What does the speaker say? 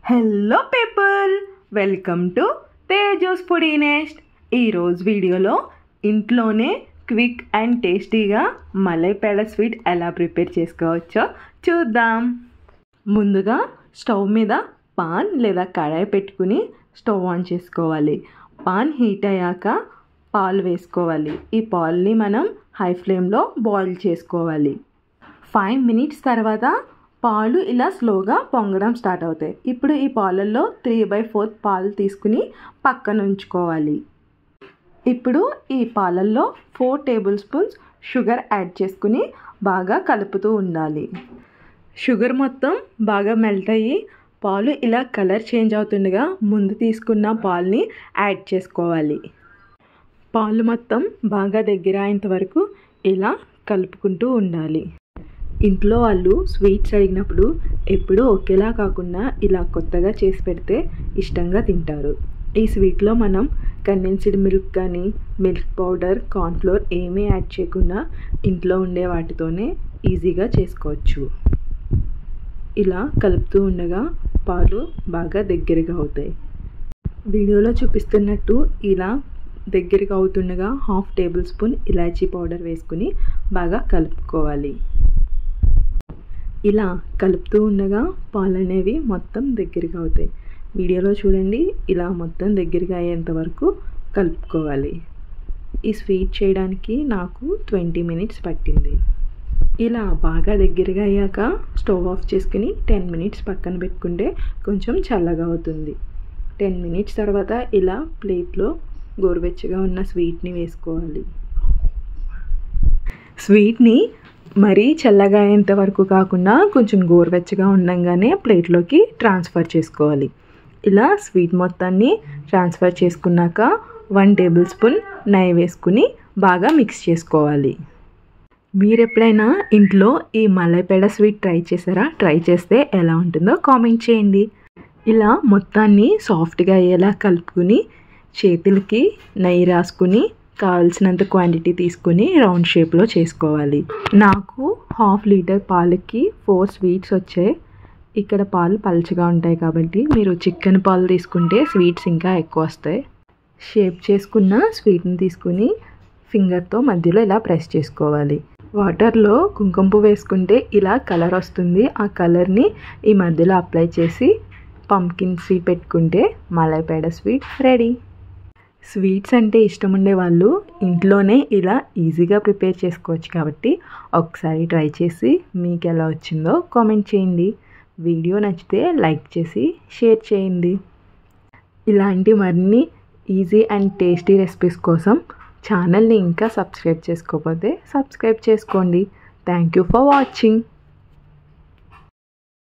Hello people, welcome to Tejas foodie nest. ఈరోజు వీడియోలో ఇంట్లోనే క్విక్ అండ్ టేస్టీగా మలై పేడ స్వీట్ ఎలా ప్రిపేర్ చేసుకోవచ్చో చూద్దాం. ముందుగా స్టవ్ మీద పాన్ లేదా కడాయి పెట్టుకుని స్టవ్ ఆన్ చేసుకోవాలి. పాన్ హీట్ అయ్యాక పాలు వేసుకోవాలి. ఈ పాలని మనం హై ఫ్లేమ్లో బాయిల్ చేసుకోవాలి. 5 minutes తర్వాత పాలు ఇలా స్లోగా పొంగడం స్టార్ట్ అవుతాయి. ఇప్పుడు ఈ పాలల్లో 3/4 పాలు తీసుకుని పక్కన ఉంచుకోవాలి. ఇప్పుడు ఈ పాలల్లో 4 tablespoons షుగర్ యాడ్ చేసుకుని బాగా కలుపుతూ ఉండాలి. షుగర్ మొత్తం బాగా మెల్ట్ అయ్యి పాలు ఇలా కలర్ చేంజ్ అవుతుండగా ముందు తీసుకున్న పాలని యాడ్ చేసుకోవాలి. పాలు మొత్తం బాగా దగ్గర అయ్యేంత వరకు ఇలా కలుపుకుంటూ ఉండాలి. ఇంట్లో వాళ్ళు స్వీట్స్ అడిగినప్పుడు ఎప్పుడూ ఒకేలా కాకుండా ఇలా కొత్తగా చేసి పెడితే ఇష్టంగా తింటారు. ఈ స్వీట్లో మనం కండెన్స్డ్ మిల్క్ కానీ మిల్క్ పౌడర్, కార్న్ఫ్లోర్ ఏమీ యాడ్ చేయకుండా ఇంట్లో ఉండే వాటితోనే ఈజీగా చేసుకోవచ్చు. ఇలా కలుపుతూ ఉండగా పాలు బాగా దగ్గరగా అవుతాయి. వీడియోలో చూపిస్తున్నట్టు ఇలా దగ్గరగా అవుతుండగా 1/2 tablespoon ఇలాచీ పౌడర్ వేసుకుని బాగా కలుపుకోవాలి. ఇలా కలుపుతూ ఉండగా పాలు అనేవి మొత్తం దగ్గరగా అవుతాయి. వీడియోలో చూడండి, ఇలా మొత్తం దగ్గరగా అయ్యేంత వరకు కలుపుకోవాలి. ఈ స్వీట్ చేయడానికి నాకు 20 minutes పట్టింది. ఇలా బాగా దగ్గరగా అయ్యాక స్టవ్ ఆఫ్ చేసుకుని 10 minutes పక్కన పెట్టుకుంటే కొంచెం చల్లగా అవుతుంది. 10 minutes తర్వాత ఇలా ప్లేట్లో గోరువెచ్చగా ఉన్న స్వీట్ని వేసుకోవాలి. స్వీట్ని మరీ చల్లగా అయ్యేంత వరకు కాకుండా కొంచెం గోరువెచ్చగా ఉండగానే ప్లేట్లోకి ట్రాన్స్ఫర్ చేసుకోవాలి. ఇలా స్వీట్ మొత్తాన్ని ట్రాన్స్ఫర్ చేసుకున్నాక 1 tablespoon నెయ్యి వేసుకుని బాగా మిక్స్ చేసుకోవాలి. మీరు ఎప్పుడైనా ఇంట్లో ఈ మలై పేడ స్వీట్ ట్రై చేశారా? ట్రై చేస్తే ఎలా ఉంటుందో కామెంట్ చేయండి. ఇలా మొత్తాన్ని సాఫ్ట్గా అయ్యేలా కలుపుకుని చేతులకి నెయ్యి రాసుకుని కావాల్సినంత క్వాంటిటీ తీసుకుని రౌండ్ షేప్లో చేసుకోవాలి. నాకు 1/2 liter పాలకి 4 sweets వచ్చాయి. ఇక్కడ పాలు పలుచగా ఉంటాయి కాబట్టి మీరు చిక్కని పాలు తీసుకుంటే స్వీట్స్ ఇంకా ఎక్కువ వస్తాయి. షేప్ చేసుకున్న స్వీట్ని తీసుకుని ఫింగర్తో మధ్యలో ఇలా ప్రెస్ చేసుకోవాలి. వాటర్లో కుంకుమ పువ్వు వేసుకుంటే ఇలా కలర్ వస్తుంది. ఆ కలర్ని ఈ మధ్యలో అప్లై చేసి పంకిన్ సీడ్ పెట్టుకుంటే మలై పేడ స్వీట్ రెడీ. స్వీట్స్ అంటే ఇష్టం ఉండే వాళ్ళు ఇంట్లోనే ఇలా ఈజీగా ప్రిపేర్ చేసుకోవచ్చు కాబట్టి ఒకసారి ట్రై చేసి మీకు ఎలా వచ్చిందో కామెంట్ చేయండి. వీడియో నచ్చితే లైక్ చేసి షేర్ చేయండి. ఇలాంటి మరిన్ని ఈజీ అండ్ టేస్టీ రెసిపీస్ కోసం ఛానల్ని ఇంకా సబ్స్క్రైబ్ చేసుకోకపోతే సబ్స్క్రైబ్ చేసుకోండి. Thank you for watching.